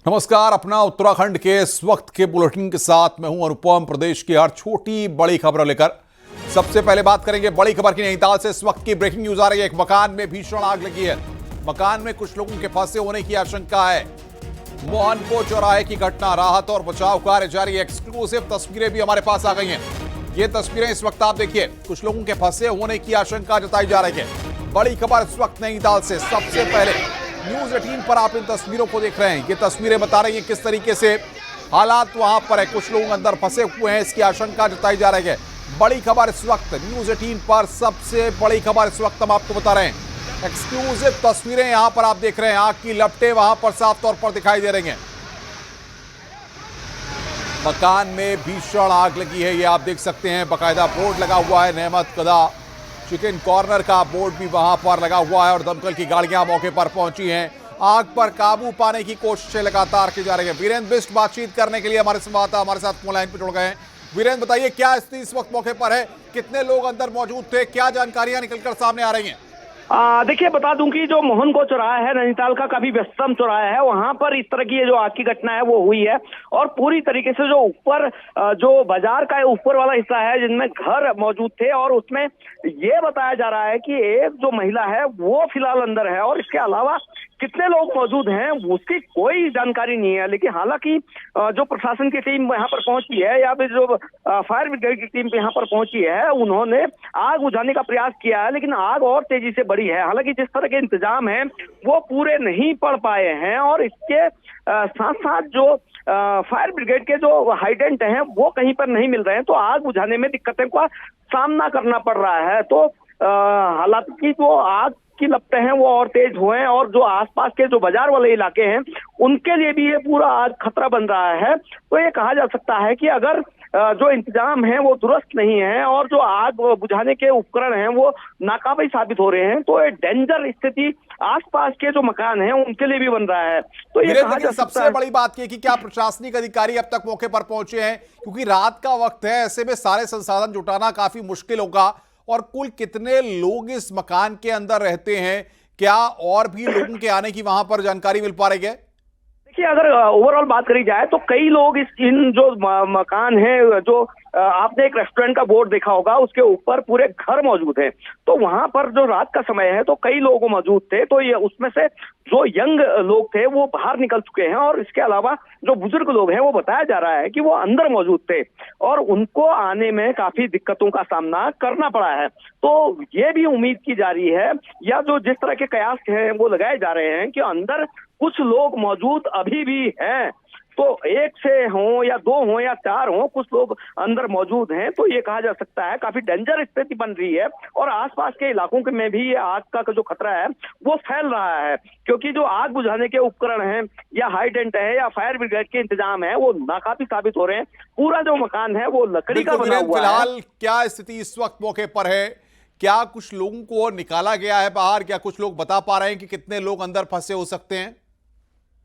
नमस्कार। अपना उत्तराखंड के इस वक्त के बुलेटिन के साथ मैं हूं अनुपम। प्रदेश की हर छोटी बड़ी खबर लेकर सबसे पहले बात करेंगे बड़ी खबर की। नैनीताल से इस वक्त की ब्रेकिंग न्यूज आ रही है। एक मकान में भीषण आग लगी है। मकान में कुछ लोगों के फंसे होने की आशंका है। मोहनको चौराहे की घटना, राहत और बचाव कार्य जारी है। एक्सक्लूसिव तस्वीरें भी हमारे पास आ गई हैं। ये तस्वीरें इस वक्त आप देखिए। कुछ लोगों के फंसे होने की आशंका जताई जा रही है। बड़ी खबर इस वक्त नैनीताल से। सबसे पहले न्यूज 18 पर आप इन तस्वीरों को देख रहे हैं। ये तस्वीरें बता रही हैं किस तरीके से हालात वहां पर है। कुछ लोग अंदर फंसे हुए हैं, इसकी आशंका जताई जा रही है। बड़ी खबर इस वक्त न्यूज 18 पर, सबसे बड़ी खबर इस वक्त हम आपको बता रहे हैं। एक्सक्लूसिव तस्वीरें यहां पर आप देख रहे हैं। आग की लपटें वहां पर साफ तौर पर दिखाई दे रही हैं। मकान में भीषण आग लगी है, ये आप देख सकते हैं। बाकायदा बोर्ड लगा हुआ है। नेमत कदा चिकन कॉर्नर का बोर्ड भी वहां पर लगा हुआ है और दमकल की गाड़ियां मौके पर पहुंची हैं। आग पर काबू पाने की कोशिशें लगातार की जा रही है। वीरेंद्र बिष्ट बातचीत करने के लिए हमारे संवाददाता हमारे साथ फोन लाइन पर जुड़ गए हैं। वीरेंद्र, बताइए क्या स्थिति इस वक्त मौके पर है, कितने लोग अंदर मौजूद थे, क्या जानकारियां निकलकर सामने आ रही हैं? देखिए, बता दूं कि जो मोहनको चौराहा है, नैनीताल का काफी व्यस्तम चौराहा है, वहां पर इस तरह की ये जो आग की घटना है वो हुई है। और पूरी तरीके से जो ऊपर जो बाजार का ऊपर वाला हिस्सा है जिनमें घर मौजूद थे, और उसमें ये बताया जा रहा है कि एक जो महिला है वो फिलहाल अंदर है और इसके अलावा कितने लोग मौजूद हैं उसकी कोई जानकारी नहीं है। लेकिन हालांकि जो प्रशासन की टीम यहाँ पर पहुंची है या फिर जो फायर ब्रिगेड की टीम यहाँ पर पहुंची है, उन्होंने आग बुझाने का प्रयास किया है, लेकिन आग और तेजी से बढ़ी है। हालांकि जिस तरह के इंतजाम हैं वो पूरे नहीं पड़ पाए हैं और इसके साथ साथ जो फायर ब्रिगेड के जो हाइडेंट हैं वो कहीं पर नहीं मिल रहे हैं, तो आग बुझाने में दिक्कतें का सामना करना पड़ रहा है। तो हालांकि जो आग की लपटें हैं वो और तेज हुए हैं और जो आसपास के जो बाजार वाले इलाके हैं उनके लिए भी ये पूरा आज खतरा बन रहा है। तो ये कहा जा सकता है कि अगर जो इंतजाम है वो दुरुस्त नहीं है और जो आग बुझाने के उपकरण हैं वो नाकाफी साबित हो रहे हैं, तो ये डेंजर स्थिति आसपास के जो मकान हैं उनके लिए भी बन रहा है। तो ये कहा जा सकता है। सबसे बड़ी बात ये कि क्या प्रशासनिक अधिकारी अब तक मौके पर पहुंचे हैं? क्योंकि रात का वक्त है, ऐसे में सारे संसाधन जुटाना काफी मुश्किल होगा। और कुल कितने लोग इस मकान के अंदर रहते हैं? क्या और भी लोगों के आने की वहां पर जानकारी मिल पा रही है? देखिए, अगर ओवरऑल बात करी जाए तो कई लोग इन जो मकान है, जो आपने एक रेस्टोरेंट का बोर्ड देखा होगा, उसके ऊपर पूरे घर मौजूद हैं। तो वहां पर जो रात का समय है तो कई लोग मौजूद थे, तो ये उसमें से जो यंग लोग थे वो बाहर निकल चुके हैं और इसके अलावा जो बुजुर्ग लोग हैं वो बताया जा रहा है कि वो अंदर मौजूद थे और उनको आने में काफी दिक्कतों का सामना करना पड़ा है। तो ये भी उम्मीद की जा रही है या जो जिस तरह के कयास हैं वो लगाए जा रहे हैं कि अंदर कुछ लोग मौजूद अभी भी हैं। तो एक से हों या दो हों या चार हों, कुछ लोग अंदर मौजूद हैं। तो ये कहा जा सकता है काफी डेंजर स्थिति बन रही है और आसपास के इलाकों के में भी ये आग का जो खतरा है वो फैल रहा है, क्योंकि जो आग बुझाने के उपकरण हैं या हाइडेंट है या फायर ब्रिगेड के इंतजाम है वो नाकाफी साबित हो रहे हैं। पूरा जो मकान है वो लकड़ी का बना हुआ है। फिलहाल क्या स्थिति इस वक्त मौके पर है? क्या कुछ लोगों को निकाला गया है बाहर? क्या कुछ लोग बता पा रहे हैं कि कितने लोग अंदर फंसे हो सकते हैं?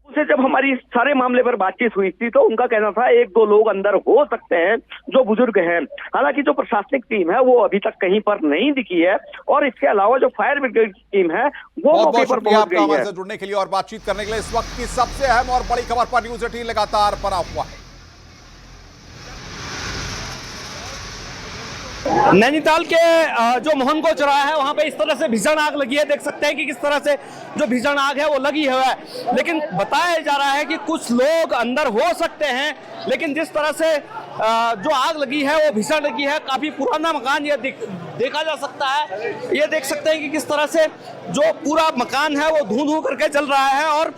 उनसे जब हमारी सारे मामले पर बातचीत हुई थी तो उनका कहना था एक दो लोग अंदर हो सकते हैं जो बुजुर्ग हैं। हालांकि जो प्रशासनिक टीम है वो अभी तक कहीं पर नहीं दिखी है और इसके अलावा जो फायर ब्रिगेड की टीम है वो मौके पर पहुंच गई है। हमारे साथ जुड़ने के लिए और बातचीत करने के लिए इस वक्त की सबसे अहम और बड़ी खबर पर न्यूज 18 लगातार बना हुआ है। नैनीताल के जो मोहनको चौराहा है वहां पे इस तरह से भीषण आग लगी है। देख सकते हैं कि किस तरह से जो भीषण आग है वो लगी है, लेकिन बताया जा रहा है कि कुछ लोग अंदर हो सकते हैं। लेकिन जिस तरह से जो आग लगी है वो भीषण लगी है। काफी पुराना मकान ये देखा जा सकता है। ये देख सकते हैं कि किस तरह से जो पूरा मकान है वो धूं धूं करके जल रहा है और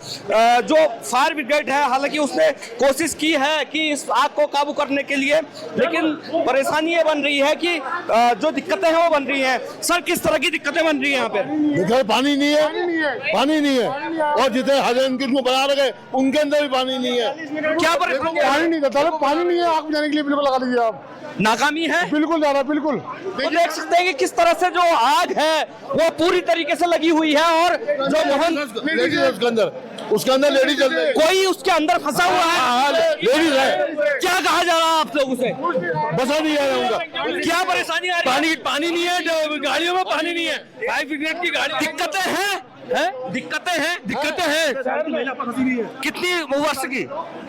जो फायर ब्रिगेड है हालांकि उसने कोशिश की है कि इस आग को काबू करने के लिए, लेकिन परेशानी ये बन रही है कि जो दिक्कतें हैं वो बन रही हैं। सर, किस तरह की दिक्कतें बन रही हैं यहाँ पे? देखिए, पानी नहीं है और जितने हाइड्रेंट को बना रखे उनके अंदर भी पानी नहीं है। क्या परेशानी? पानी नहीं था, पानी नहीं है। आग बुझाने के लिए बिल्कुल लगा लीजिए आप। नाकामी है बिल्कुल जा रहा है, बिल्कुल। तो देख सकते हैं कि किस तरह से जो आग है वो पूरी तरीके से लगी हुई है और जो मोहन उसके अंदर लेडीज चल रही है। कोई उसके अंदर फंसा हुआ है, लेडीज है। क्या कहा जा रहा है आप लोगों से? बसा नहीं आ रहा उनका। क्या परेशानी आ रही है? पानी नहीं है, गाड़ियों में पानी नहीं है। फायर ब्रिगेड की गाड़ी, दिक्कतें हैं दिक्कतें हैं कितनी वर्ष की?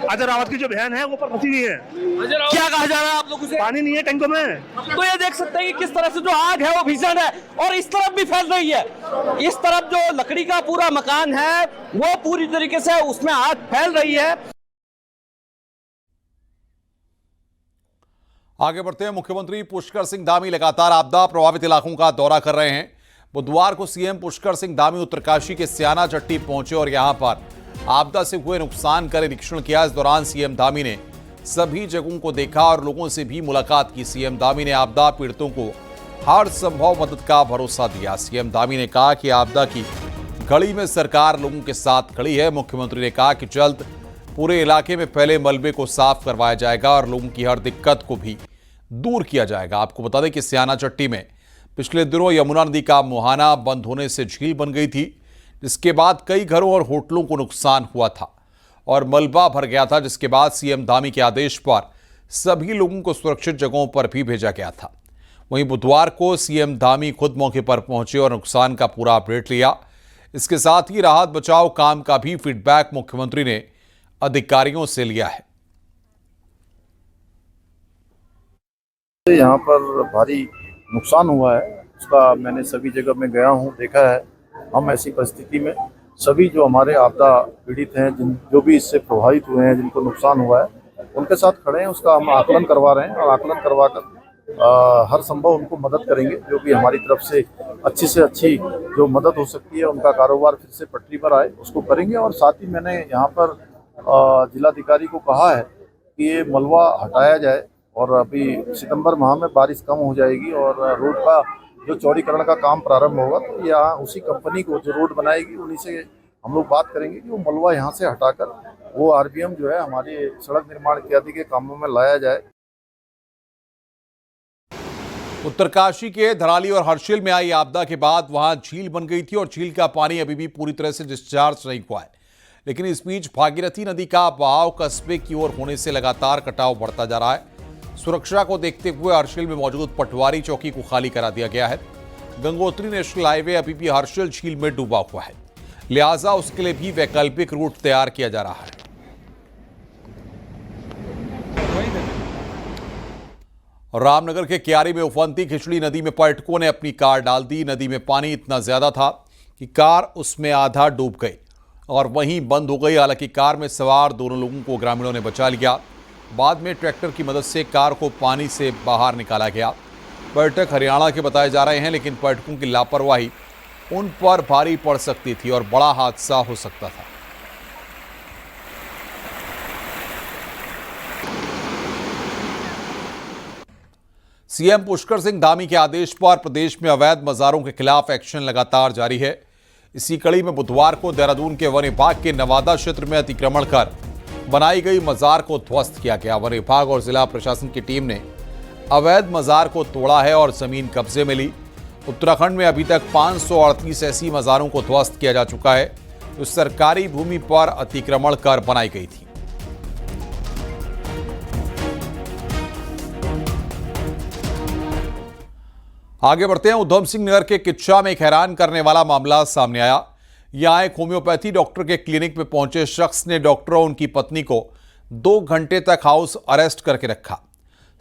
अजय रावत की जो बहन है वो पर फंसी हुई है। क्या कहा जा रहा है आप लोगों से? पानी नहीं है टैंकों में। तो ये देख सकते हैं कि किस तरह से जो आग है वो भीषण है और इस तरफ भी फैल रही है। इस तरफ जो लकड़ी का पूरा मकान है वो पूरी तरीके से उसमें आग फैल रही है। आगे बढ़ते हैं। मुख्यमंत्री पुष्कर सिंह धामी लगातार आपदा प्रभावित इलाकों का दौरा कर रहे हैं। बुधवार को सीएम पुष्कर सिंह धामी उत्तरकाशी के स्याना चट्टी पहुंचे और यहां पर आपदा से हुए नुकसान का निरीक्षण किया। इस दौरान सीएम धामी ने सभी जगहों को देखा और लोगों से भी मुलाकात की। सीएम धामी ने आपदा पीड़ितों को हर संभव मदद का भरोसा दिया। सीएम धामी ने कहा कि आपदा की घड़ी में सरकार लोगों के साथ खड़ी है। मुख्यमंत्री ने कहा कि जल्द पूरे इलाके में फैले मलबे को साफ करवाया जाएगा और लोगों की हर दिक्कत को भी दूर किया जाएगा। आपको बता दें कि स्याना चट्टी में पिछले दिनों यमुना नदी का मुहाना बंद होने से झील बन गई थी, जिसके बाद कई घरों और होटलों को नुकसान हुआ था और मलबा भर गया था, जिसके बाद सीएम धामी के आदेश पर सभी लोगों को सुरक्षित जगहों पर भी भेजा गया था। वहीं बुधवार को सीएम धामी खुद मौके पर पहुंचे और नुकसान का पूरा अपडेट लिया। इसके साथ ही राहत बचाव काम का भी फीडबैक मुख्यमंत्री ने अधिकारियों से लिया है। यहाँ पर भारी नुकसान हुआ है, उसका मैंने सभी जगह में गया हूँ, देखा है। हम ऐसी परिस्थिति में सभी जो हमारे आपदा पीड़ित हैं, जो भी इससे प्रभावित हुए हैं, जिनको नुकसान हुआ है, उनके साथ खड़े हैं। उसका हम आकलन करवा रहे हैं और आकलन करवाकर हर संभव उनको मदद करेंगे। जो भी हमारी तरफ से अच्छी जो मदद हो सकती है, उनका कारोबार फिर से पटरी पर आए, उसको करेंगे। और साथ ही मैंने यहाँ पर जिलाधिकारी को कहा है कि ये मलबा हटाया जाए और अभी सितंबर माह में बारिश कम हो जाएगी और रोड का जो चौड़ीकरण का काम प्रारंभ होगा, तो यहाँ उसी कंपनी को जो रोड बनाएगी उन्हीं से हम लोग बात करेंगे कि वो मलबा यहाँ से हटाकर वो आरबीएम जो है हमारे सड़क निर्माण इत्यादि के कामों में लाया जाए। उत्तरकाशी के धराली और हर्षिल में आई आपदा के बाद वहां झील बन गई थी और झील का पानी अभी भी पूरी तरह से डिस्चार्ज नहीं हुआ है। लेकिन इस बीच भागीरथी नदी का बहाव कस्बे की ओर होने से लगातार कटाव बढ़ता जा रहा है। सुरक्षा को देखते हुए हर्षिल में मौजूद पटवारी चौकी को खाली करा दिया गया है। गंगोत्री नेशनल हाईवे अभी भी हर्षिल झील में डूबा हुआ है, लिहाजा उसके लिए भी वैकल्पिक रूट तैयार किया जा रहा है। रामनगर के क्यारी में उफनती खिचड़ी नदी में पर्यटकों ने अपनी कार डाल दी। नदी में पानी इतना ज्यादा था कि कार उसमें आधा डूब गई और वहीं बंद हो गई। हालांकि कार में सवार दोनों लोगों को ग्रामीणों ने बचा लिया। बाद में ट्रैक्टर की मदद से कार को पानी से बाहर निकाला गया। पर्यटक हरियाणा के बताए जा रहे हैं, लेकिन पर्यटकों की लापरवाही उन पर भारी पड़ सकती थी और बड़ा हादसा हो सकता था। सीएम पुष्कर सिंह धामी के आदेश पर प्रदेश में अवैध मज़ारों के खिलाफ एक्शन लगातार जारी है। इसी कड़ी में बुधवार को देहरादून के वन विभाग के नवादा क्षेत्र में अतिक्रमण कर बनाई गई मज़ार को ध्वस्त किया गया। वन विभाग और जिला प्रशासन की टीम ने अवैध मज़ार को तोड़ा है और जमीन कब्जे में ली। उत्तराखंड में अभी तक 538 ऐसी मज़ारों को ध्वस्त किया जा चुका है जो सरकारी भूमि पर अतिक्रमण कर बनाई गई थी। आगे बढ़ते हैं। उधम सिंह नगर के किच्चा में एक हैरान करने वाला मामला सामने आया। यहां एक होम्योपैथी डॉक्टर के क्लिनिक में पहुंचे शख्स ने डॉक्टर और उनकी पत्नी को 2 घंटे तक हाउस अरेस्ट करके रखा।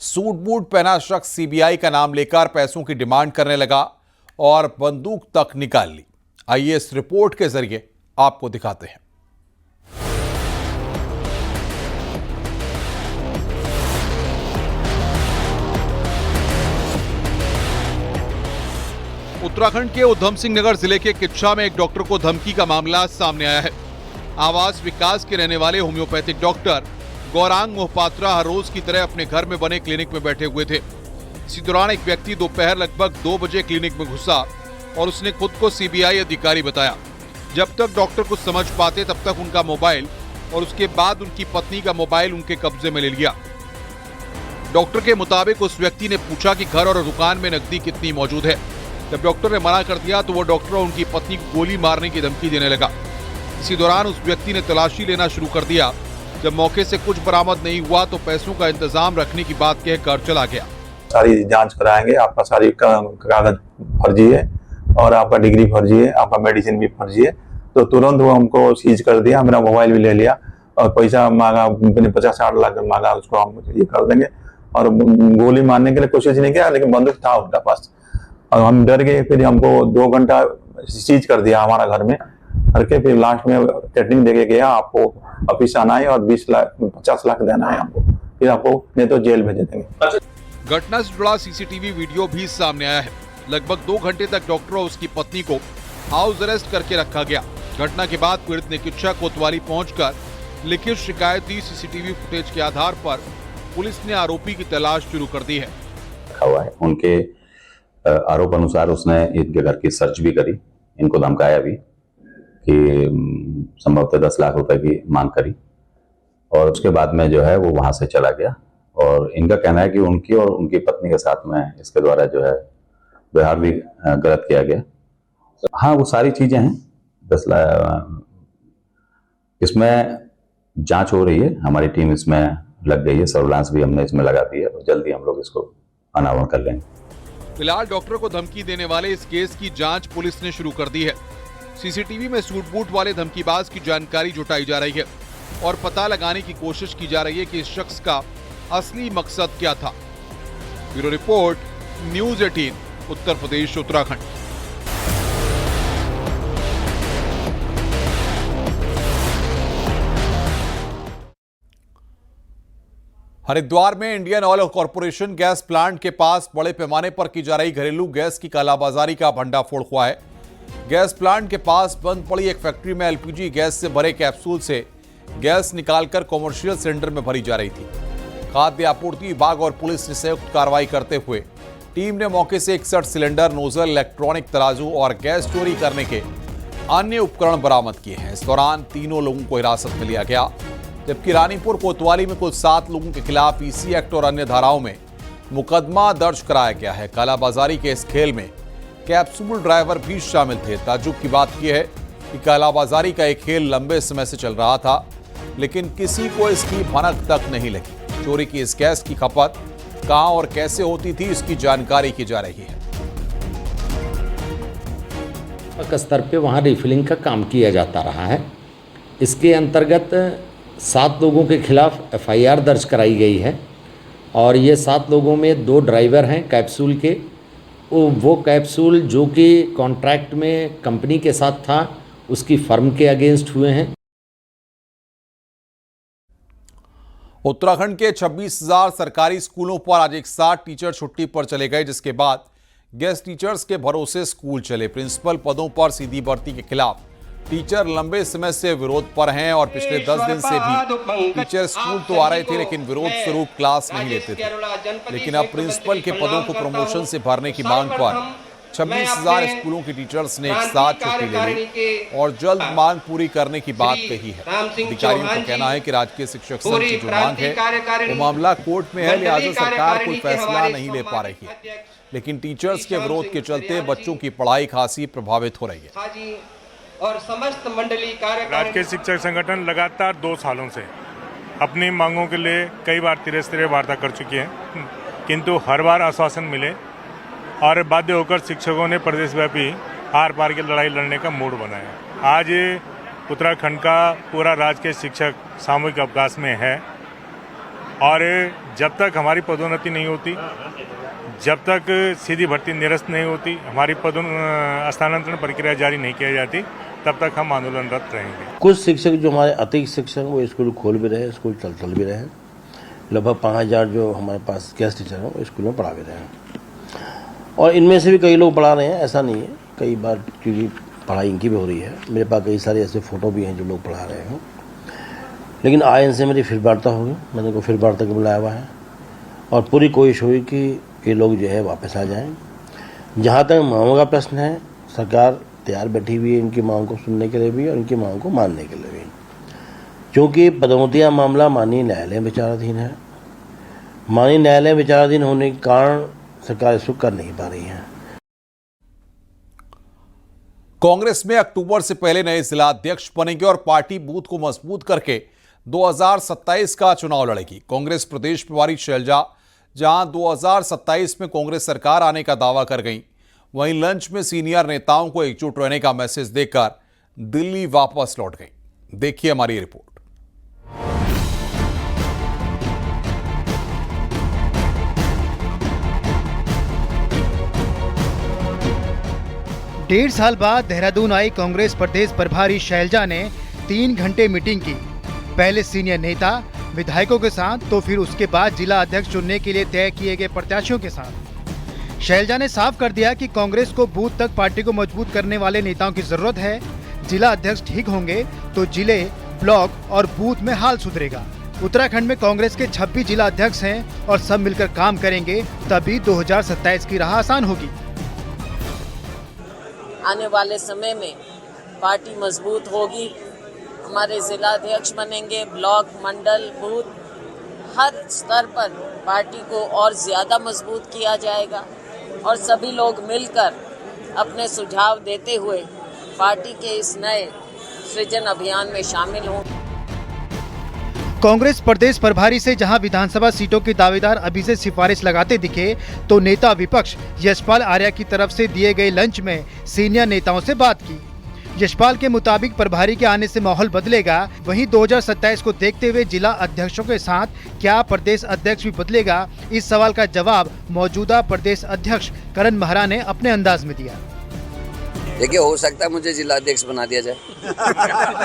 सूट बूट पहना शख्स सीबीआई का नाम लेकर पैसों की डिमांड करने लगा और बंदूक तक निकाल ली। आइए इस रिपोर्ट के जरिए आपको दिखाते हैं। उत्तराखंड के उधम सिंह नगर जिले के किच्चा में एक डॉक्टर को धमकी का मामला सामने आया है। आवास विकास के रहने वाले होम्योपैथिक डॉक्टर गौरांग मोहपात्रा हर रोज की तरह अपने घर में बने क्लिनिक में बैठे हुए थे। इसी दौरान एक व्यक्ति दोपहर लगभग 2 बजे क्लिनिक में घुसा और उसने खुद को सीबीआई अधिकारी बताया। जब तक डॉक्टर कुछ समझ पाते तब तक उनका मोबाइल और उसके बाद उनकी पत्नी का मोबाइल उनके कब्जे में ले लिया। डॉक्टर के मुताबिक उस व्यक्ति ने पूछा कि घर और दुकान में नकदी कितनी मौजूद है। जब डॉक्टर ने मना कर दिया तो वो डॉक्टर और उनकी पत्नी को गोली मारने की धमकी देने लगा। इसी दौरान उस व्यक्ति ने तलाशी लेना शुरू कर दिया। जब मौके से कुछ बरामद नहीं हुआ तो पैसों का इंतजाम रखने की बात कहकर चला गया। सारी जांच कराएंगे, आपका सारी कागज फर्जी है, और आपका डिग्री फर्जी है, आपका मेडिसिन भी फर्जी है। तो तुरंत वो हमको सीज कर दिया, मेरा मोबाइल भी ले लिया और पैसा मांगा, 50-60 लाख मांगा, उसको हम ये कर देंगे। और गोली मारने के लिए कोशिश नहीं किया, लेकिन बंदूक था उनका पास और हम डर गए। फिर हमको 2 घंटा सीज कर दिया हमारा घर में करके। फिर लास्ट में थ्रेटनिंग देके गया, आपको ऑफिस आना है और 50 लाख देना है हमको, फिर आपको नहीं तो जेल भेज देंगे। घटना से जुड़ा सीसीटीवी वीडियो भी सामने आया है। लगभग 2 घंटे तक डॉक्टर और उसकी पत्नी को हाउस अरेस्ट करके रखा गया। घटना के बाद पीड़ित चिकित्सक कोतवाली पहुंचकर लिखित शिकायत दी। सीसीटीवी फुटेज के आधार पर पुलिस ने आरोपी की तलाश शुरू कर दी है। हुआ है उनके आरोप अनुसार उसने इनके घर की सर्च भी करी, इनको धमकाया भी कि संभवतः 10 लाख रुपए की मांग करी और उसके बाद में जो है वो वहां से चला गया। और इनका कहना है कि उनकी और उनकी पत्नी के साथ में इसके द्वारा जो है व्यवहार भी गलत किया गया। हाँ, वो सारी चीजें हैं। 10 लाख इसमें जांच हो रही है, हमारी टीम इसमें लग गई है, सर्विलांस भी हमने इसमें लगा दी है और जल्दी हम लोग इसको अनावरण कर लेंगे। फिलहाल डॉक्टर को धमकी देने वाले इस केस की जांच पुलिस ने शुरू कर दी है। सीसीटीवी में सूट बूट वाले धमकीबाज की जानकारी जुटाई जा रही है और पता लगाने की कोशिश की जा रही है कि इस शख्स का असली मकसद क्या था। Bureau report, news 18, Uttar Pradesh, Uttarakhand. Haridwar में Indian oil corporation gas plant के पास बड़े पैमाने पर की जा रही घरेलू गैस की कालाबाजारी का भंडाफोड़ हुआ है। गैस प्लांट के पास बंद पड़ी एक फैक्ट्री में एलपीजी गैस से भरे कैप्सूल से गैस निकालकर कॉमर्शियल सिलेंडर में भरी जा रही थी। खाद्य आपूर्ति विभाग और पुलिस ने संयुक्त कार्रवाई करते हुए टीम ने मौके से 61 सिलेंडर, नोजल, इलेक्ट्रॉनिक तराजू और गैस चोरी करने के अन्य उपकरण बरामद किए हैं। इस दौरान तीनों लोगों को हिरासत में लिया गया, जबकि रानीपुर कोतवाली में कुल 7 लोगों के खिलाफ ईसी एक्ट और अन्य धाराओं में मुकदमा दर्ज कराया गया है। कालाबाजारी के इस खेल में कैप्सूल ड्राइवर भी शामिल थे। ताज्जुब की बात यह है कि कालाबाजारी का एक खेल लंबे समय से चल रहा था, लेकिन किसी को इसकी भनक तक नहीं लगी। चोरी की इस गैस की खपत कहां और कैसे होती थी, इसकी जानकारी की जा रही है। स्तर पे वहाँ रिफिलिंग का काम किया जाता रहा है। इसके अंतर्गत 7 लोगों के खिलाफ एफआईआर दर्ज कराई गई है और ये 7 लोगों में 2 ड्राइवर हैं कैप्सूल के। वो कैप्सूल जो कि कॉन्ट्रैक्ट में कंपनी के साथ था, उसकी फर्म के अगेंस्ट हुए हैं। उत्तराखंड के 26,000 सरकारी स्कूलों पर आज एक साथ टीचर छुट्टी पर चले गए, जिसके बाद गेस्ट टीचर्स के भरोसे स्कूल चले। प्रिंसिपल पदों पर सीधी भर्ती के खिलाफ टीचर लंबे समय से विरोध पर हैं और पिछले 10 दिन से भी टीचर स्कूल तो आ रहे थे, लेकिन विरोध स्वरूप क्लास नहीं लेते थे। लेकिन अब प्रिंसिपल के पदों को प्रमोशन से भरने की मांग पर 26,000 स्कूल के टीचर्स ने एक साथ छुट्टी ले ली और जल्द मांग पूरी करने की बात कही है। अधिकारियों का कहना है कि राजकीय शिक्षक संघ की जो मांग है वो मामला कोर्ट में है, लिहाजा सरकार कोई फैसला नहीं ले पा रही है। लेकिन टीचर्स के विरोध के चलते बच्चों की पढ़ाई खासी प्रभावित हो रही है। और समस्त मंडली राजकीय शिक्षक संगठन लगातार 2 सालों से अपनी मांगों के लिए कई बार तिरस्कार वार्ता कर चुकी है, किंतु हर बार आश्वासन मिले और बाध्य होकर शिक्षकों ने प्रदेशव्यापी आर पार की लड़ाई लड़ने का मूड बनाया। आज उत्तराखंड का पूरा राजकीय शिक्षक सामूहिक अवकाश में है और जब तक हमारी पदोन्नति नहीं होती, जब तक सीधी भर्ती निरस्त नहीं होती, हमारी स्थानांतरण प्रक्रिया जारी नहीं की जाती, तब तक हम आंदोलनरत रहेंगे। कुछ शिक्षक जो हमारे अतिरिक्त शिक्षक वो स्कूल खोल भी रहे, स्कूल चल भी रहे। लगभग 5,000 जो हमारे पास गेस्ट टीचर हैं वो स्कूल में पढ़ा भी रहे हैं और इनमें से भी कई लोग पढ़ा रहे हैं, ऐसा नहीं है। कई बार क्योंकि पढ़ाई इनकी भी हो रही है, मेरे पास कई सारे ऐसे फ़ोटो भी हैं जो लोग पढ़ा रहे हैं। लेकिन आज इनसे मेरी फिर वार्ता होगी, मैंने इनको फिर वार्ता को बुलाया हुआ है और पूरी कोशिश हुई कि ये लोग जो है वापस आ जाएं। जहाँ तक मांगों का प्रश्न है, सरकार तैयार बैठी हुई है इनकी मांग को सुनने के लिए भी और इनकी मांग को मानने के लिए भी, क्योंकि पदोन्नतियाँ मामला माननीय न्यायालय विचाराधीन है। माननीय न्यायालय विचाराधीन होने के कारण सरकार इसको कर नहीं पा रही है। कांग्रेस में अक्टूबर से पहले नए जिला अध्यक्ष बनेंगे और पार्टी बूथ को मजबूत करके 2027 का चुनाव लड़ेगी। कांग्रेस प्रदेश प्रभारी शैलजा जहां 2027 में कांग्रेस सरकार आने का दावा कर गई, वहीं लंच में सीनियर नेताओं को एकजुट रहने का मैसेज देकर दिल्ली वापस लौट गई। देखिए हमारी रिपोर्ट। डेढ़ साल बाद देहरादून आई कांग्रेस प्रदेश प्रभारी शैलजा ने 3 घंटे मीटिंग की। पहले सीनियर नेता विधायकों के साथ, तो फिर उसके बाद जिला अध्यक्ष चुनने के लिए तय किए गए प्रत्याशियों के साथ। शैलजा ने साफ कर दिया कि कांग्रेस को बूथ तक पार्टी को मजबूत करने वाले नेताओं की जरूरत है। जिला अध्यक्ष ठीक होंगे तो जिले, ब्लॉक और बूथ में हाल सुधरेगा। उत्तराखंड में कांग्रेस के 26 जिला अध्यक्ष हैं और सब मिलकर काम करेंगे, तभी 2027 की राह आसान होगी। आने वाले समय में पार्टी मजबूत होगी, हमारे जिला अध्यक्ष बनेंगे, ब्लॉक, मंडल, बूथ, हर स्तर पर पार्टी को और ज्यादा मजबूत किया जाएगा और सभी लोग मिलकर अपने सुझाव देते हुए पार्टी के इस नए सृजन अभियान में शामिल हों। कांग्रेस प्रदेश प्रभारी से जहां विधानसभा सीटों के दावेदार अभी से सिफारिश लगाते दिखे, तो नेता विपक्ष यशपाल आर्या की तरफ से दिए गए लंच में सीनियर नेताओं से बात की। यशपाल के मुताबिक प्रभारी के आने से माहौल बदलेगा। वहीं 2027 को देखते हुए जिला अध्यक्षों के साथ क्या प्रदेश अध्यक्ष भी बदलेगा, इस सवाल का जवाब मौजूदा प्रदेश अध्यक्ष करण महरा ने अपने अंदाज में दिया। देखिए, हो सकता है मुझे जिला अध्यक्ष बना दिया जाए।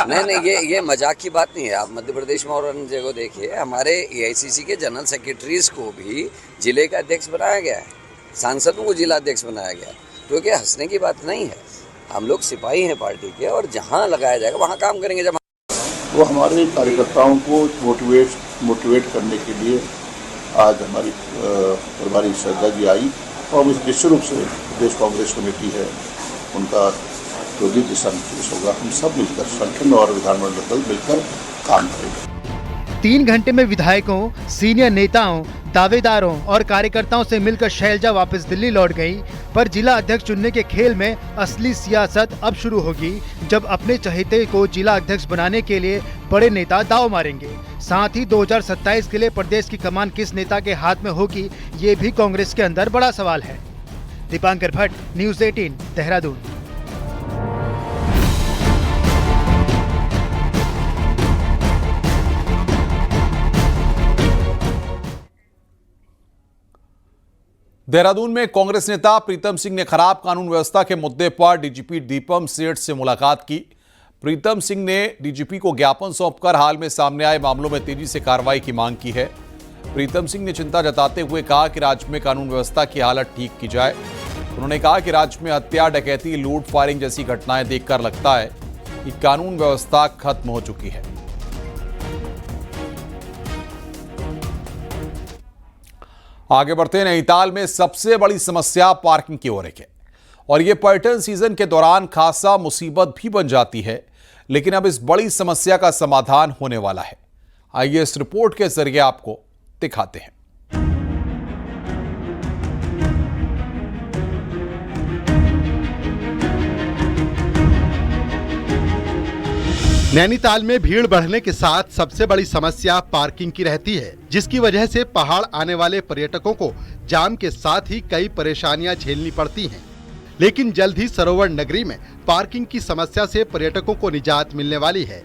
नहीं, ये मजाक की बात नहीं है। आप मध्य प्रदेश में और अन्य जगह देखिए, हमारे AICC के जनरल सेक्रेटरीज को भी जिले का अध्यक्ष बनाया गया है, सांसदों को जिला अध्यक्ष बनाया गया है, क्योंकि हंसने की बात नहीं है। हम लोग सिपाही हैं पार्टी के और जहाँ लगाया जाएगा वहाँ काम करेंगे। जब वो हमारे कार्यकर्ताओं को मोटिवेट करने के लिए आज हमारी प्रभारी श्रद्धा जी आई और निश्चित रूप से प्रदेश कांग्रेस कमेटी है, उनका जो भी दिशा निर्देश होगा, हम सब मिलकर संगठन और विधानमंडल दल मिलकर काम करेंगे। 3 घंटे में विधायकों, सीनियर नेताओं, दावेदारों और कार्यकर्ताओं से मिलकर शैलजा वापस दिल्ली लौट गई। पर जिला अध्यक्ष चुनने के खेल में असली सियासत अब शुरू होगी, जब अपने चहेते को जिला अध्यक्ष बनाने के लिए बड़े नेता दांव मारेंगे। साथ ही 2027 के लिए प्रदेश की कमान किस नेता के हाथ में होगी, ये भी कांग्रेस के अंदर बड़ा सवाल है। दीपांकर भट्ट, न्यूज़ 18, देहरादून। देहरादून में कांग्रेस नेता प्रीतम सिंह ने खराब कानून व्यवस्था के मुद्दे पर डीजीपी दीपम सेठ से मुलाकात की। प्रीतम सिंह ने डीजीपी को ज्ञापन सौंपकर हाल में सामने आए मामलों में तेजी से कार्रवाई की मांग की है। प्रीतम सिंह ने चिंता जताते हुए कहा कि राज्य में कानून व्यवस्था की हालत ठीक की जाए। उन्होंने कहा कि राज्य में हत्या, डकैती, लूट, फायरिंग जैसी घटनाएं देखकर लगता है कि कानून व्यवस्था खत्म हो चुकी है। आगे बढ़ते हैं। नैनीताल में सबसे बड़ी समस्या पार्किंग की हो रही है और यह पर्यटन सीजन के दौरान खासा मुसीबत भी बन जाती है, लेकिन अब इस बड़ी समस्या का समाधान होने वाला है। आइए इस रिपोर्ट के जरिए आपको दिखाते हैं। नैनीताल में भीड़ बढ़ने के साथ सबसे बड़ी समस्या पार्किंग की रहती है, जिसकी वजह से पहाड़ आने वाले पर्यटकों को जाम के साथ ही कई परेशानियां झेलनी पड़ती हैं। लेकिन जल्द ही सरोवर नगरी में पार्किंग की समस्या से पर्यटकों को निजात मिलने वाली है,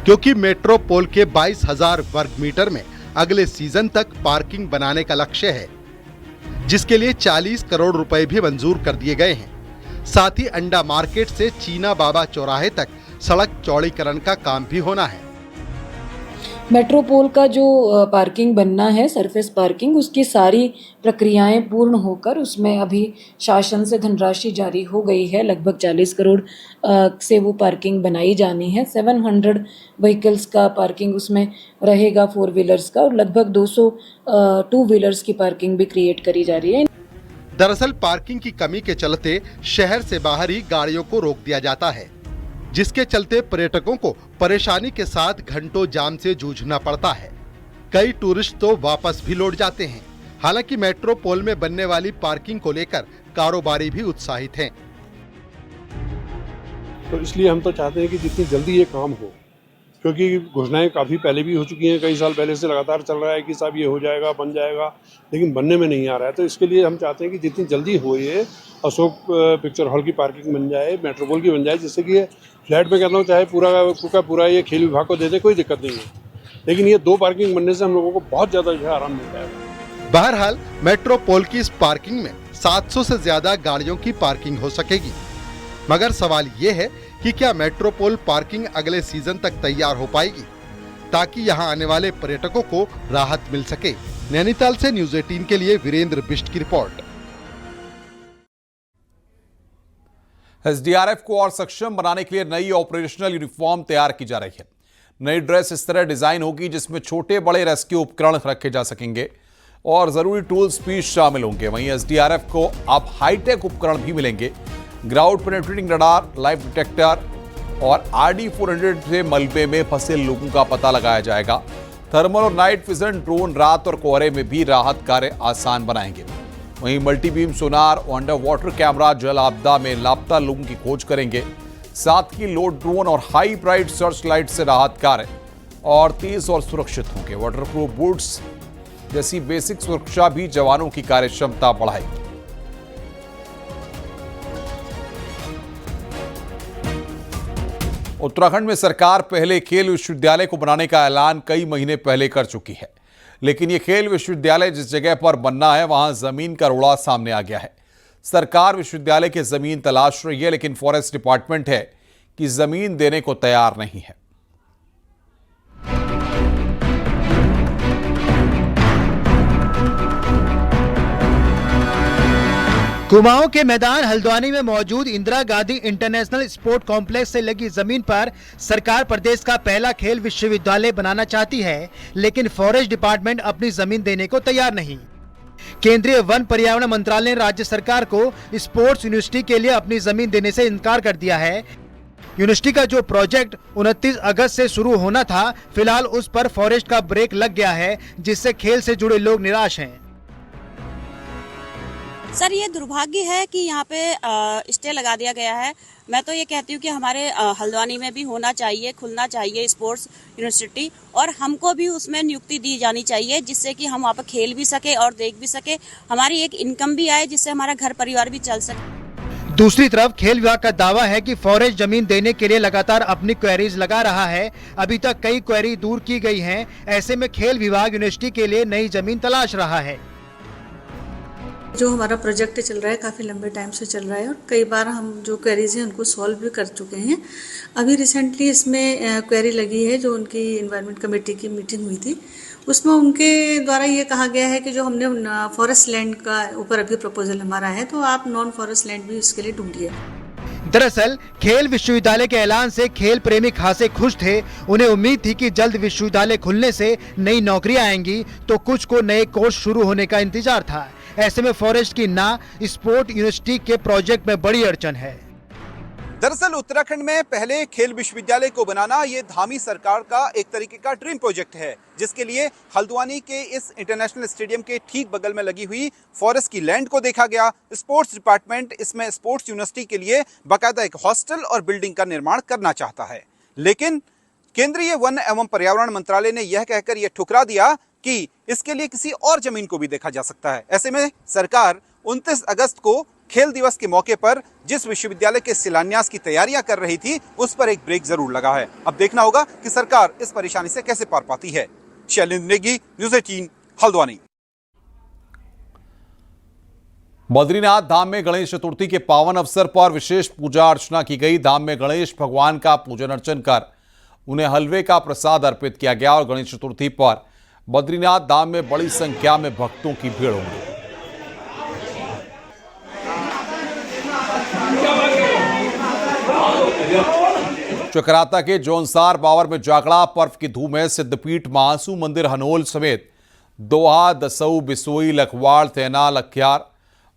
क्योंकि मेट्रोपोल के 22,000 वर्ग मीटर में अगले सीजन तक पार्किंग बनाने का लक्ष्य है, जिसके लिए 40 करोड़ रुपए भी मंजूर कर दिए गए हैं। साथ ही अंडा मार्केट से चीना बाबा चौराहे तक सड़क चौड़ीकरण का काम भी होना है। मेट्रोपोल का जो पार्किंग बनना है, सरफेस पार्किंग, उसकी सारी प्रक्रियाएं पूर्ण होकर उसमें अभी शासन से धनराशि जारी हो गई है। लगभग 40 करोड़ से वो पार्किंग बनाई जानी है। 700 व्हीकल्स का पार्किंग उसमें रहेगा, 4 व्हीलर्स का, और लगभग 200 2 व्हीलर्स की पार्किंग भी क्रिएट करी जा रही है। दरअसल पार्किंग की कमी के चलते शहर से बाहर ही गाड़ियों को रोक दिया जाता है, जिसके चलते पर्यटकों को परेशानी के साथ घंटों जाम से जूझना पड़ता है। कई टूरिस्ट तो वापस भी लौट जाते हैं। हालांकि मेट्रोपोल में बनने वाली पार्किंग को लेकर कारोबारी भी उत्साहित हैं। तो इसलिए हम तो चाहते हैं कि जितनी जल्दी ये काम हो, क्योंकि घोषणाएं काफ़ी पहले भी हो चुकी हैं, कई साल पहले से लगातार चल रहा है कि साहब ये हो जाएगा, बन जाएगा, लेकिन बनने में नहीं आ रहा है। तो इसके लिए हम चाहते हैं कि जितनी जल्दी हो ये अशोक पिक्चर हॉल की पार्किंग बन जाए, मेट्रोपोल की बन जाए, जिससे कि ये फ्लैट में कहता हूँ चाहे पूरा ये खेल विभाग को दे दे, कोई दिक्कत नहीं है, लेकिन ये 2 पार्किंग बनने से हम लोगों को बहुत ज़्यादा जो है आराम मिल जाएगा। बहरहाल मेट्रोपोल की इस पार्किंग में 700 से ज्यादा गाड़ियों की पार्किंग हो सकेगी, मगर सवाल ये है कि क्या मेट्रोपोल पार्किंग अगले सीजन तक तैयार हो पाएगी ताकि यहां आने वाले पर्यटकों को राहत मिल सके। नैनीताल से न्यूज़ 18 के लिए वीरेंद्र बिष्ट की रिपोर्ट। एसडीआरएफ को और सक्षम बनाने के लिए नई ऑपरेशनल यूनिफॉर्म तैयार की जा रही है। नई ड्रेस इस तरह डिजाइन होगी जिसमें छोटे बड़े रेस्क्यू उपकरण रखे जा सकेंगे और जरूरी टूल्स भी शामिल होंगे। वहीं एसडीआरएफ को अब हाईटेक उपकरण भी मिलेंगे। Ground penetrating radar, live detector और RD-400 से मलबे में फंसे लोगों का पता लगाया जाएगा। थर्मल और नाइट विजन ड्रोन रात और कोहरे में भी राहत कार्य आसान बनाएंगे। वहीं मल्टी बीम सोनार, अंडर वाटर कैमरा जल आपदा में लापता लोगों की खोज करेंगे। साथ ही लोड ड्रोन और हाई ब्राइट सर्च लाइट से राहत कार्य और तेज और सुरक्षित होंगे। वाटरप्रूफ बूट्स जैसी बेसिक सुरक्षा भी जवानों की कार्य क्षमता बढ़ाएगी। उत्तराखंड में सरकार पहले खेल विश्वविद्यालय को बनाने का ऐलान कई महीने पहले कर चुकी है, लेकिन ये खेल विश्वविद्यालय जिस जगह पर बनना है वहां जमीन का रोड़ा सामने आ गया है। सरकार विश्वविद्यालय की जमीन तलाश रही है, लेकिन फॉरेस्ट डिपार्टमेंट है कि जमीन देने को तैयार नहीं है। कुमाऊं के मैदान हल्द्वानी में मौजूद Indira Gandhi international sport complex से लगी जमीन पर सरकार प्रदेश का पहला खेल विश्वविद्यालय बनाना चाहती है, लेकिन फॉरेस्ट डिपार्टमेंट अपनी जमीन देने को तैयार नहीं। केंद्रीय वन पर्यावरण मंत्रालय ने राज्य सरकार को स्पोर्ट्स यूनिवर्सिटी के लिए अपनी जमीन देने से इनकार कर दिया है। यूनिवर्सिटी का जो प्रोजेक्ट 29 अगस्त से शुरू होना था, फिलहाल उस पर फॉरेस्ट का ब्रेक लग गया है, जिससे खेल से जुड़े लोग निराश हैं। सर, ये दुर्भाग्य है कि यहाँ पे स्टे लगा दिया गया है। मैं तो ये कहती हूँ कि हमारे हल्द्वानी में भी होना चाहिए, खुलना चाहिए स्पोर्ट्स यूनिवर्सिटी, और हमको भी उसमें नियुक्ति दी जानी चाहिए, जिससे कि हम वहाँ पर खेल भी सके और देख भी सके, हमारी एक इनकम भी आए, जिससे हमारा घर परिवार भी चल सके। दूसरी तरफ खेल विभाग का दावा है कि फॉरेस्ट जमीन देने के लिए लगातार अपनी क्वेरीज लगा रहा है। अभी तक कई क्वेरी दूर की गई हैं। ऐसे में खेल विभाग यूनिवर्सिटी के लिए नई जमीन तलाश रहा है। जो हमारा प्रोजेक्ट चल रहा है काफ़ी लंबे टाइम से चल रहा है और कई बार हम जो क्वेरीज हैं उनको सॉल्व भी कर चुके हैं। अभी रिसेंटली इसमें क्वेरी लगी है, जो उनकी एनवायरनमेंट कमेटी की मीटिंग हुई थी, उसमें उनके द्वारा ये कहा गया है कि जो हमने फॉरेस्ट लैंड का ऊपर अभी प्रपोजल हमारा है, तो आप नॉन फॉरेस्ट लैंड भी इसके लिए ढूंढिए। दरअसल खेल विश्वविद्यालय के ऐलान से खेल प्रेमी खासे खुश थे। उन्हें उम्मीद थी कि जल्द विश्वविद्यालय खुलने से नई नौकरियां आएंगी, तो कुछ को नए कोर्स शुरू होने का इंतजार था। ऐसे में फॉरेस्ट की ना स्पोर्ट यूनिवर्सिटी के प्रोजेक्ट में बड़ी अड़चन है। दरअसल उत्तराखंड में पहले खेल विश्वविद्यालय को बनाना ये धामी सरकार का एक तरीके का ड्रीम प्रोजेक्ट है, जिसके लिए हल्द्वानी के इस इंटरनेशनल स्टेडियम के ठीक बगल में लगी हुई फॉरेस्ट की लैंड को देखा गया। स्पोर्ट्स डिपार्टमेंट इसमें स्पोर्ट्स यूनिवर्सिटी के लिए बाकायदा एक हॉस्टल और बिल्डिंग का निर्माण करना चाहता है, लेकिन केंद्रीय वन एवं पर्यावरण मंत्रालय ने यह कहकर यह ठुकरा दिया कि इसके लिए किसी और जमीन को भी देखा जा सकता है। ऐसे में सरकार 29 अगस्त को खेल दिवस के मौके पर जिस विश्वविद्यालय के शिलान्यास की तैयारियां कर रही थी, उस पर एक ब्रेक जरूर लगा है। अब देखना होगा कि सरकार इस परेशानी से कैसे पार पाती है। शैलेंद्र नेगी, न्यूज़ 18, हल्द्वानी। बद्रीनाथ धाम में गणेश चतुर्थी के पावन अवसर पर विशेष पूजा अर्चना की गई। धाम में गणेश भगवान का पूजन अर्चन कर उन्हें हलवे का प्रसाद अर्पित किया गया और गणेश चतुर्थी पर बद्रीनाथ धाम में बड़ी संख्या में भक्तों की भीड़ होगी। चकराता के जौनसार बावर में जागड़ा पर्व की धूम है। सिद्धपीठ महासू मंदिर हनोल समेत दोहा, दसऊ, बिसोई, लखवाड़, तैना, लखियार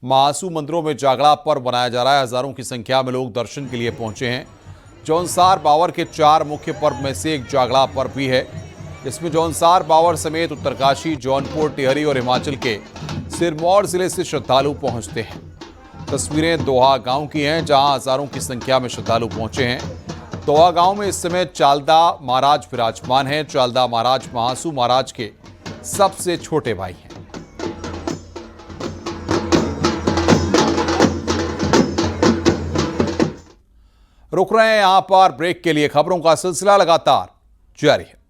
महासू मंदिरों में जागड़ा पर्व मनाया जा रहा है। हजारों की संख्या में लोग दर्शन के लिए पहुंचे हैं। जौनसार बावर के 4 मुख्य पर्व में से एक जागड़ा पर्व भी है। इसमें जौनसार बावर समेत उत्तरकाशी, जौनपुर, टिहरी और हिमाचल के सिरमौर जिले से श्रद्धालु पहुंचते हैं। तस्वीरें दोहा गांव की हैं, जहां हजारों की संख्या में श्रद्धालु पहुंचे हैं। तोआ गांव में इस समय चालदा महाराज विराजमान हैं। चालदा महाराज महासू महाराज के सबसे छोटे भाई हैं। रुक रहे हैं यहां पर ब्रेक के लिए। खबरों का सिलसिला लगातार जारी है।